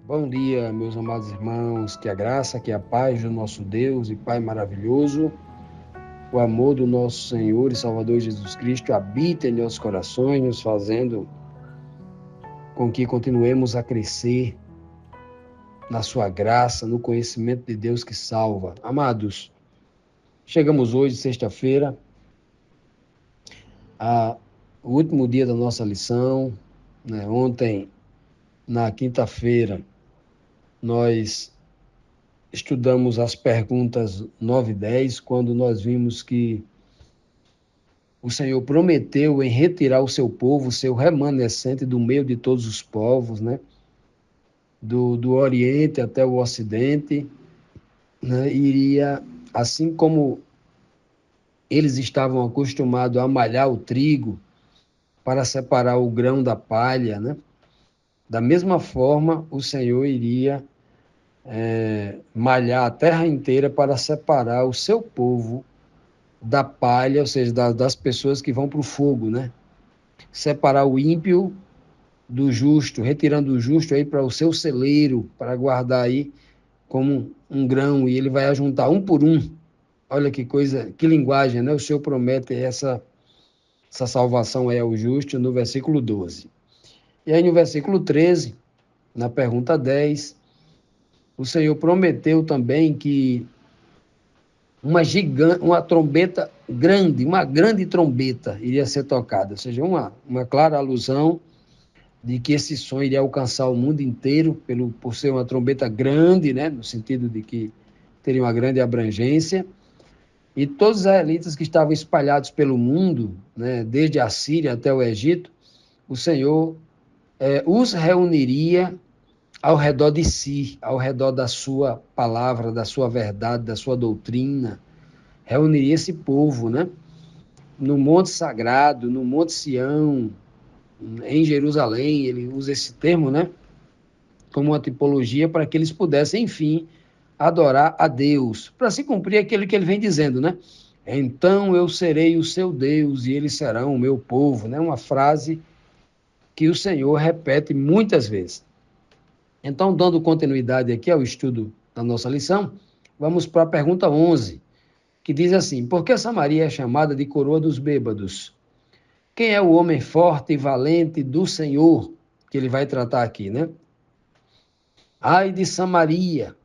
Bom dia, meus amados irmãos, que a graça, que a paz do nosso Deus e Pai maravilhoso, o amor do nosso Senhor e Salvador Jesus Cristo habita em nossos corações, nos fazendo com que continuemos a crescer na sua graça, no conhecimento de Deus que salva. Amados, chegamos hoje, sexta-feira, o último dia da nossa lição, né? Ontem, na quinta-feira, nós estudamos as perguntas 9 e 10, quando nós vimos que o Senhor prometeu em retirar o seu povo, o seu remanescente do meio de todos os povos, né? Do Oriente até o Ocidente, né? Iria, assim como eles estavam acostumados a malhar o trigo para separar o grão da palha, né? Da mesma forma, o Senhor iria malhar a terra inteira para separar o seu povo da palha, ou seja, das pessoas que vão para o fogo, né? Separar o ímpio do justo, retirando o justo aí para o seu celeiro, para guardar aí como um grão, e ele vai ajuntar um por um. Olha que coisa, que linguagem, né? O Senhor promete essa salvação aí ao justo no versículo 12. E aí no versículo 13, na pergunta 10, o Senhor prometeu também que uma trombeta grande, uma grande trombeta iria ser tocada, ou seja, uma clara alusão de que esse som iria alcançar o mundo inteiro por ser uma trombeta grande, né, no sentido de que teria uma grande abrangência, e todos os israelitas que estavam espalhados pelo mundo, né, desde a Síria até o Egito, o Senhor os reuniria ao redor de si, ao redor da sua palavra, da sua verdade, da sua doutrina, reuniria esse povo, né? No Monte Sagrado, no Monte Sião, em Jerusalém, ele usa esse termo, né? Como uma tipologia para que eles pudessem, enfim, adorar a Deus, para se cumprir aquilo que ele vem dizendo, né? Então eu serei o seu Deus e eles serão o meu povo, né? Uma frase que o Senhor repete muitas vezes. Então, dando continuidade aqui ao estudo da nossa lição, vamos para a pergunta 11, que diz assim: por que Samaria é chamada de coroa dos bêbados? Quem é o homem forte e valente do Senhor? Que ele vai tratar aqui, né? Ai de Samaria,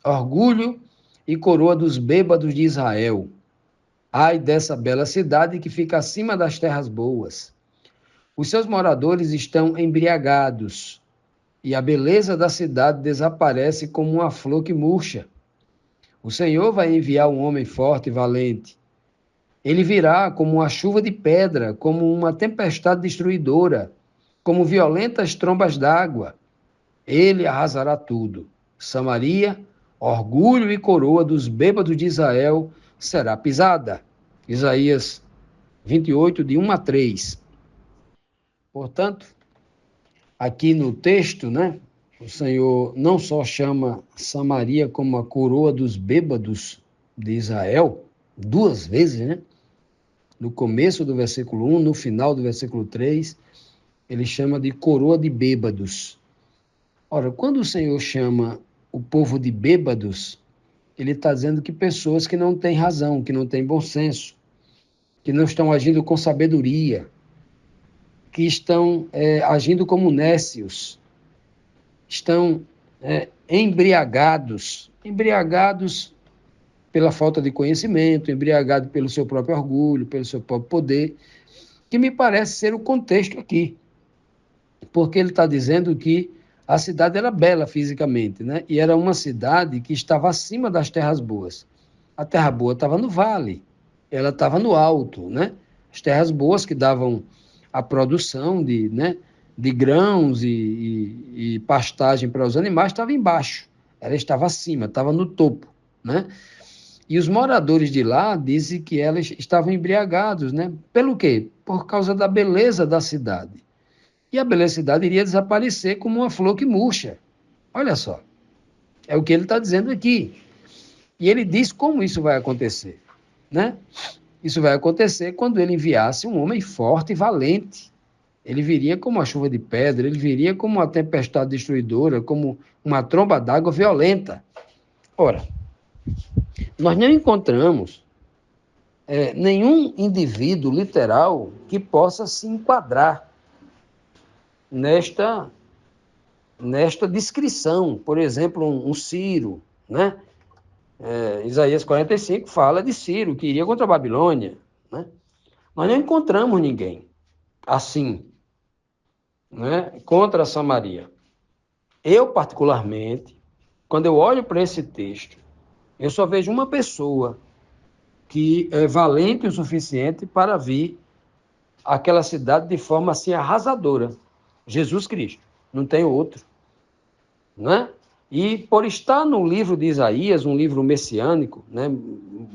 orgulho e coroa dos bêbados de Israel. Ai dessa bela cidade que fica acima das terras boas. Os seus moradores estão embriagados, e a beleza da cidade desaparece como uma flor que murcha. O Senhor vai enviar um homem forte e valente. Ele virá como uma chuva de pedra, como uma tempestade destruidora, como violentas trombas d'água. Ele arrasará tudo. Samaria, orgulho e coroa dos bêbados de Israel, será pisada. Isaías 28, de 1 a 3. Portanto, aqui no texto, né, o Senhor não só chama Samaria como a coroa dos bêbados de Israel, 2 vezes, né? No começo do versículo 1, no final do versículo 3, ele chama de coroa de bêbados. Ora, quando o Senhor chama o povo de bêbados, ele está dizendo que pessoas que não têm razão, que não têm bom senso, que não estão agindo com sabedoria, que estão agindo como nécios, estão embriagados pela falta de conhecimento, embriagados pelo seu próprio orgulho, pelo seu próprio poder, que me parece ser o contexto aqui, porque ele está dizendo que a cidade era bela fisicamente, né? E era uma cidade que estava acima das terras boas. A terra boa estava no vale, ela estava no alto, né? As terras boas que davam a produção de grãos e pastagem para os animais estava embaixo, ela estava acima, estava no topo, né? E os moradores de lá dizem que elas estavam embriagados, né? Pelo quê? Por causa da beleza da cidade. E a beleza da cidade iria desaparecer como uma flor que murcha. Olha só, é o que ele está dizendo aqui. E ele diz como isso vai acontecer, né? Isso vai acontecer quando ele enviasse um homem forte e valente. Ele viria como uma chuva de pedra, ele viria como uma tempestade destruidora, como uma tromba d'água violenta. Ora, nós não encontramos nenhum indivíduo literal que possa se enquadrar nesta descrição. Por exemplo, um Ciro, né? Isaías 45 fala de Ciro, que iria contra a Babilônia, né? Nós não encontramos ninguém assim, né, contra Samaria. Eu, particularmente, quando eu olho para esse texto, eu só vejo uma pessoa que é valente o suficiente para vir àquela cidade de forma assim arrasadora. Jesus Cristo. Não tem outro, né? E por estar no livro de Isaías, um livro messiânico, né,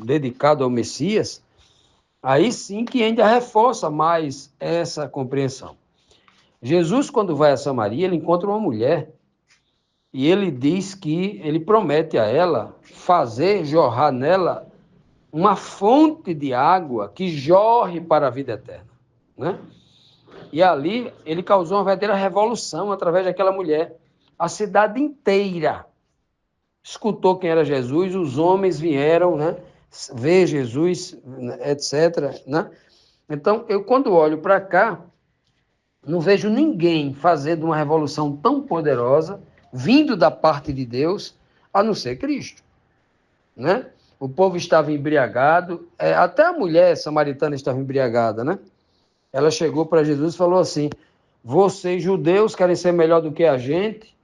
dedicado ao Messias, aí sim que ainda reforça mais essa compreensão. Jesus, quando vai a Samaria, ele encontra uma mulher e ele diz que ele promete a ela fazer jorrar nela uma fonte de água que jorre para a vida eterna, né? E ali ele causou uma verdadeira revolução através daquela mulher. A cidade inteira escutou quem era Jesus, os homens vieram, né, ver Jesus, etc., né? Então, eu quando olho para cá, não vejo ninguém fazendo uma revolução tão poderosa, vindo da parte de Deus, a não ser Cristo, né? O povo estava embriagado, até a mulher samaritana estava embriagada, né? Ela chegou para Jesus e falou assim: vocês judeus querem ser melhor do que a gente,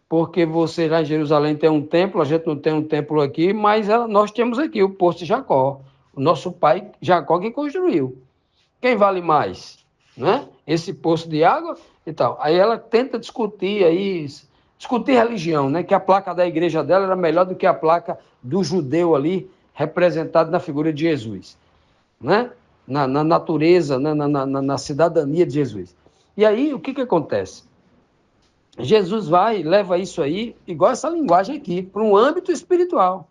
porque vocês lá em Jerusalém têm um templo, a gente não tem um templo aqui, mas nós temos aqui o poço de Jacó, o nosso pai Jacó que construiu. Quem vale mais, né? Esse poço de água e tal. Aí ela tenta discutir religião, né? Que a placa da igreja dela era melhor do que a placa do judeu ali, representado na figura de Jesus, né? Na natureza, na cidadania de Jesus. E aí, o que acontece? Jesus vai e leva isso aí, igual essa linguagem aqui, para um âmbito espiritual.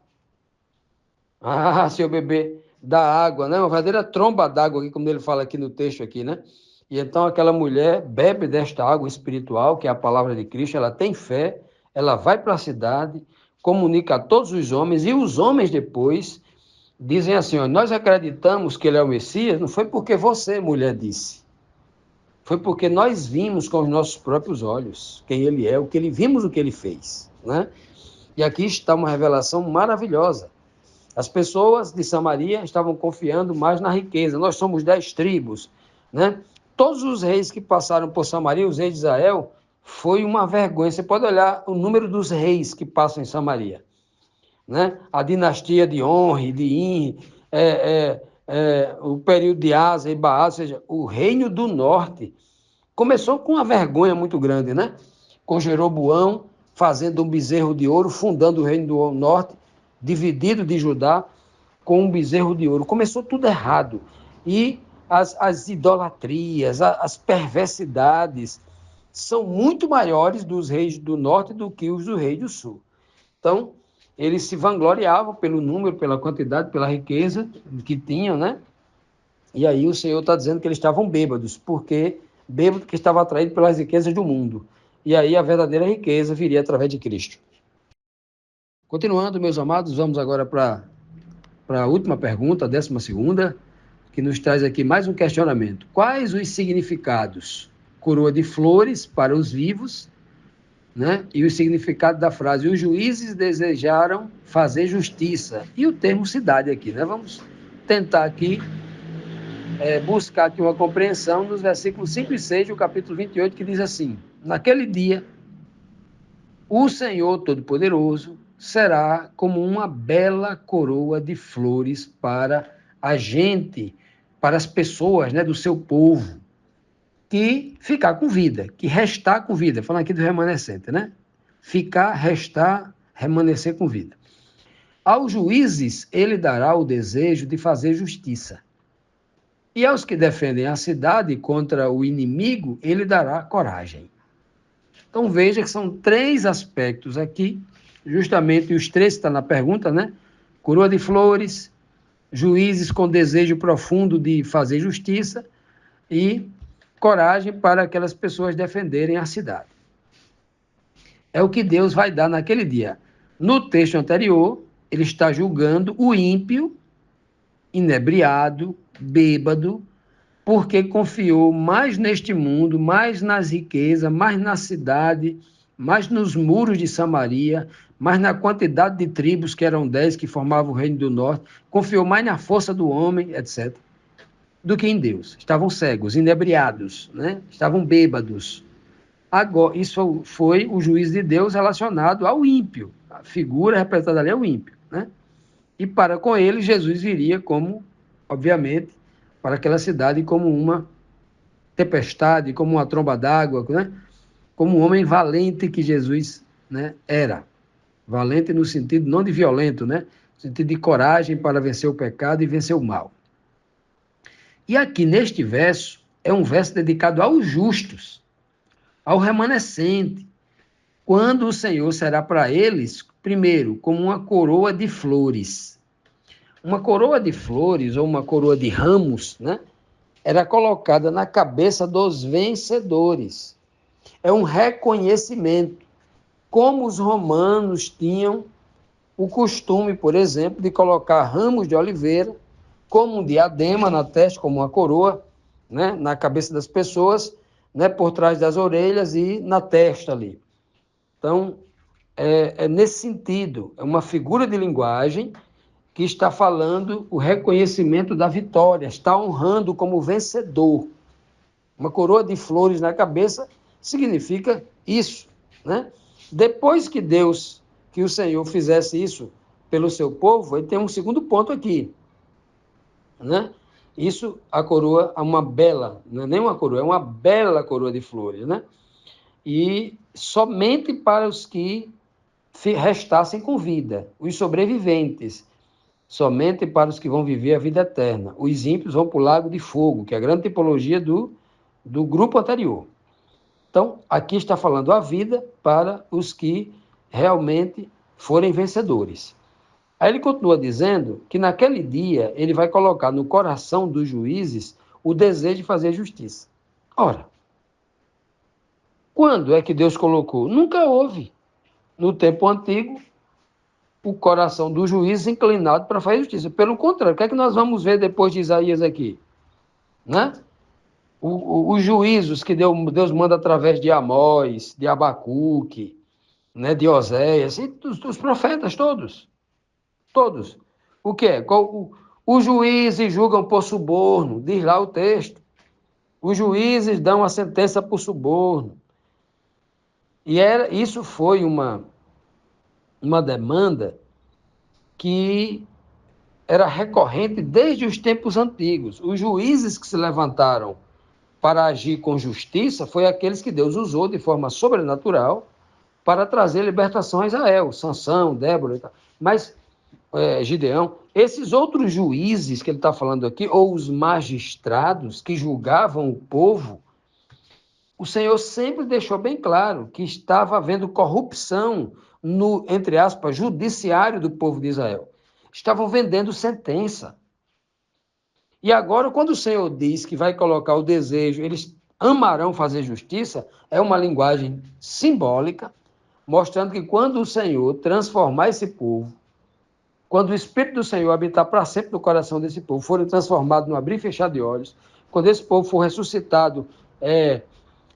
Ah, se eu beber da água, né? Uma verdadeira tromba d'água, aqui, como ele fala aqui no texto aqui, né? E então aquela mulher bebe desta água espiritual, que é a palavra de Cristo, ela tem fé, ela vai para a cidade, comunica a todos os homens, e os homens depois dizem assim, ó, nós acreditamos que ele é o Messias, não foi porque você, mulher, disse. Foi porque nós vimos com os nossos próprios olhos quem ele é, vimos o que ele fez, né? E aqui está uma revelação maravilhosa. As pessoas de Samaria estavam confiando mais na riqueza. Nós somos 10 tribos, né? Todos os reis que passaram por Samaria, os reis de Israel, foi uma vergonha. Você pode olhar o número dos reis que passam em Samaria, né? A dinastia de Onri, de In, o período de Asa e Baasa, ou seja, o reino do norte começou com uma vergonha muito grande, né? Com Jeroboão fazendo um bezerro de ouro, fundando o reino do norte, dividido de Judá, com um bezerro de ouro. Começou tudo errado. E as idolatrias, as perversidades são muito maiores dos reis do norte do que os do rei do sul. Então, eles se vangloriavam pelo número, pela quantidade, pela riqueza que tinham, né? E aí o Senhor está dizendo que eles estavam bêbados, porque estava atraído pelas riquezas do mundo. E aí a verdadeira riqueza viria através de Cristo. Continuando, meus amados, vamos agora para a última pergunta, a 12ª, que nos traz aqui mais um questionamento. Quais os significados? Coroa de flores para os vivos, né? E o significado da frase, os juízes desejaram fazer justiça. E o termo cidade aqui, né? Vamos tentar aqui buscar aqui uma compreensão nos versículos 5 e 6 do capítulo 28, que diz assim: naquele dia, o Senhor Todo-Poderoso será como uma bela coroa de flores para a gente, para as pessoas, né, do seu povo, que ficar com vida, que restar com vida. Falando aqui do remanescente, né? Ficar, restar, remanescer com vida. Aos juízes, ele dará o desejo de fazer justiça. E aos que defendem a cidade contra o inimigo, ele dará coragem. Então veja que são 3 aspectos aqui, justamente os 3 estão na pergunta, né? Coroa de flores, juízes com desejo profundo de fazer justiça e coragem para aquelas pessoas defenderem a cidade. É o que Deus vai dar naquele dia. No texto anterior, ele está julgando o ímpio, inebriado, bêbado, porque confiou mais neste mundo, mais nas riquezas, mais na cidade, mais nos muros de Samaria, mais na quantidade de tribos, que eram 10 que formavam o reino do norte, confiou mais na força do homem, etc., do que em Deus. Estavam cegos, inebriados, né? Estavam bêbados. Agora, isso foi o juízo de Deus relacionado ao ímpio. A figura representada ali é o ímpio, né? E para com ele, Jesus viria como, obviamente, para aquela cidade como uma tempestade, como uma tromba d'água, né? Como um homem valente que Jesus, né, era. Valente no sentido não de violento, né? No sentido de coragem para vencer o pecado e vencer o mal. E aqui neste verso, é um verso dedicado aos justos, ao remanescente, quando o Senhor será para eles, primeiro, como uma coroa de flores. Uma coroa de flores, ou uma coroa de ramos, né, era colocada na cabeça dos vencedores. É um reconhecimento, como os romanos tinham o costume, por exemplo, de colocar ramos de oliveira como um diadema na testa, como uma coroa, né, na cabeça das pessoas, né, por trás das orelhas e na testa ali. Então, é nesse sentido, é uma figura de linguagem que está falando o reconhecimento da vitória, está honrando como vencedor. Uma coroa de flores na cabeça significa isso, né? Depois que o Senhor fizesse isso pelo seu povo, ele tem um segundo ponto aqui, né? Isso, a coroa é uma bela, não é nem uma coroa, é uma bela coroa de flores, né? E somente para os que restassem com vida, os sobreviventes, somente para os que vão viver a vida eterna. Os ímpios vão para o lago de fogo, que é a grande tipologia do grupo anterior. Então, aqui está falando a vida para os que realmente forem vencedores. Aí ele continua dizendo que naquele dia ele vai colocar no coração dos juízes o desejo de fazer justiça. Ora, quando é que Deus colocou? Nunca houve, no tempo antigo, o coração do juiz inclinado para fazer justiça. Pelo contrário, o que é que nós vamos ver depois de Isaías aqui? Né? Os juízos que Deus manda através de Amós, de Abacuque, né, de Oséias, e dos profetas todos. Todos. O que é? Os juízes julgam por suborno, diz lá o texto. Os juízes dão a sentença por suborno. E isso foi uma demanda que era recorrente desde os tempos antigos. Os juízes que se levantaram para agir com justiça foi aqueles que Deus usou de forma sobrenatural para trazer libertação a Israel, Sansão, Débora e tal. Mas Gideão, esses outros juízes que ele está falando aqui, ou os magistrados que julgavam o povo, o Senhor sempre deixou bem claro que estava havendo corrupção no, entre aspas, judiciário do povo de Israel. Estavam vendendo sentença. E agora, quando o Senhor diz que vai colocar o desejo, eles amarão fazer justiça, é uma linguagem simbólica, mostrando que quando o Senhor transformar esse povo, quando o Espírito do Senhor habitar para sempre no coração desse povo, forem transformados no abrir e fechar de olhos, quando esse povo for ressuscitado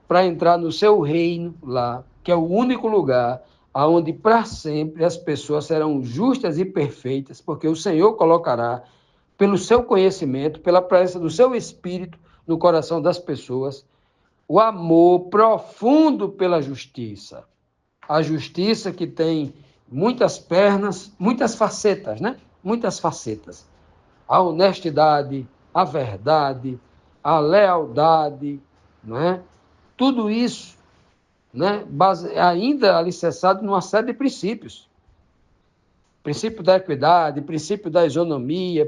para entrar no seu reino lá, que é o único lugar onde para sempre as pessoas serão justas e perfeitas, porque o Senhor colocará, pelo seu conhecimento, pela presença do seu Espírito no coração das pessoas, o amor profundo pela justiça. A justiça que tem muitas pernas, muitas facetas, né? Muitas facetas. A honestidade, a verdade, a lealdade, não é? Tudo isso, né? Ainda alicerçado numa série de princípios. Princípio da equidade, princípio da isonomia,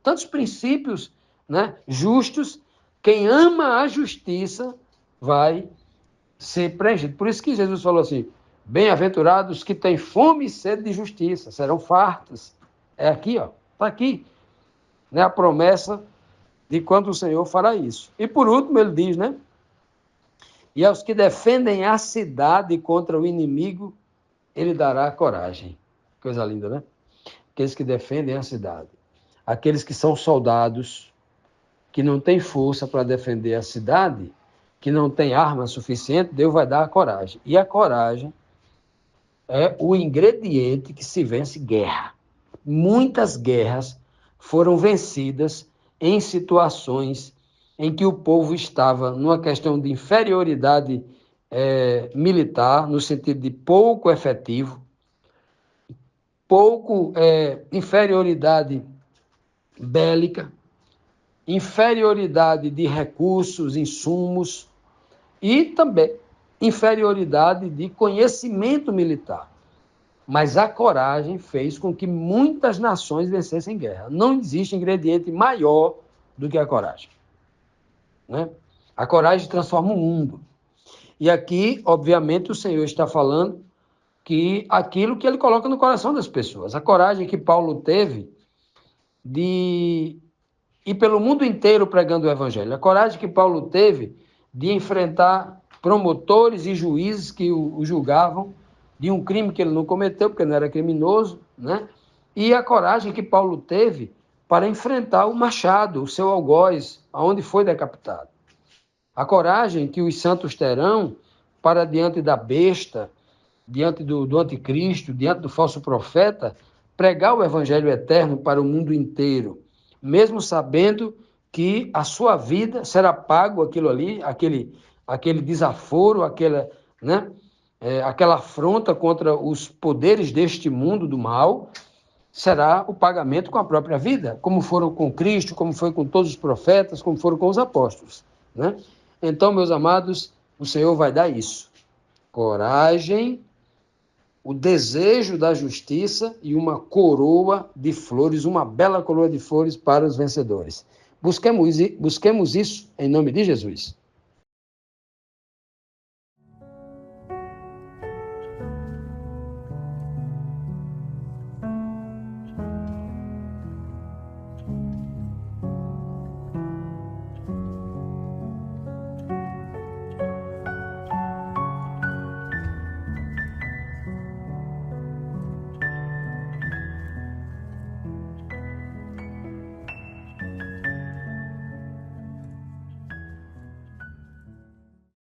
tantos princípios, né, justos. Quem ama a justiça vai ser preenchido. Por isso que Jesus falou assim: bem-aventurados que têm fome e sede de justiça, serão fartos. É aqui, ó, está aqui, né, a promessa de quando o Senhor fará isso. E por último, ele diz, né? E aos que defendem a cidade contra o inimigo, ele dará coragem. Coisa linda, né? Aqueles que defendem a cidade. Aqueles que são soldados, que não têm força para defender a cidade, que não têm arma suficiente, Deus vai dar a coragem. E a coragem é o ingrediente que se vence guerra. Muitas guerras foram vencidas em situações em que o povo estava numa questão de inferioridade militar, no sentido de pouco efetivo, inferioridade bélica, inferioridade de recursos, insumos e também inferioridade de conhecimento militar. Mas a coragem fez com que muitas nações vencessem guerra. Não existe ingrediente maior do que a coragem, né? A coragem transforma o mundo. E aqui, obviamente, o Senhor está falando que aquilo que ele coloca no coração das pessoas. A coragem que Paulo teve de ir pelo mundo inteiro pregando o evangelho. A coragem que Paulo teve de enfrentar promotores e juízes que o julgavam de um crime que ele não cometeu, porque não era criminoso, né? E a coragem que Paulo teve para enfrentar o machado, o seu algoz, aonde foi decapitado. A coragem que os santos terão para, diante da besta, diante do anticristo, diante do falso profeta, pregar o evangelho eterno para o mundo inteiro, mesmo sabendo que a sua vida será pago aquilo ali, aquele desaforo, aquela afronta contra os poderes deste mundo do mal, será o pagamento com a própria vida, como foram com Cristo, como foi com todos os profetas, como foram com os apóstolos, né? Então, meus amados, o Senhor vai dar isso: coragem, o desejo da justiça e uma coroa de flores, uma bela coroa de flores para os vencedores. Busquemos isso em nome de Jesus.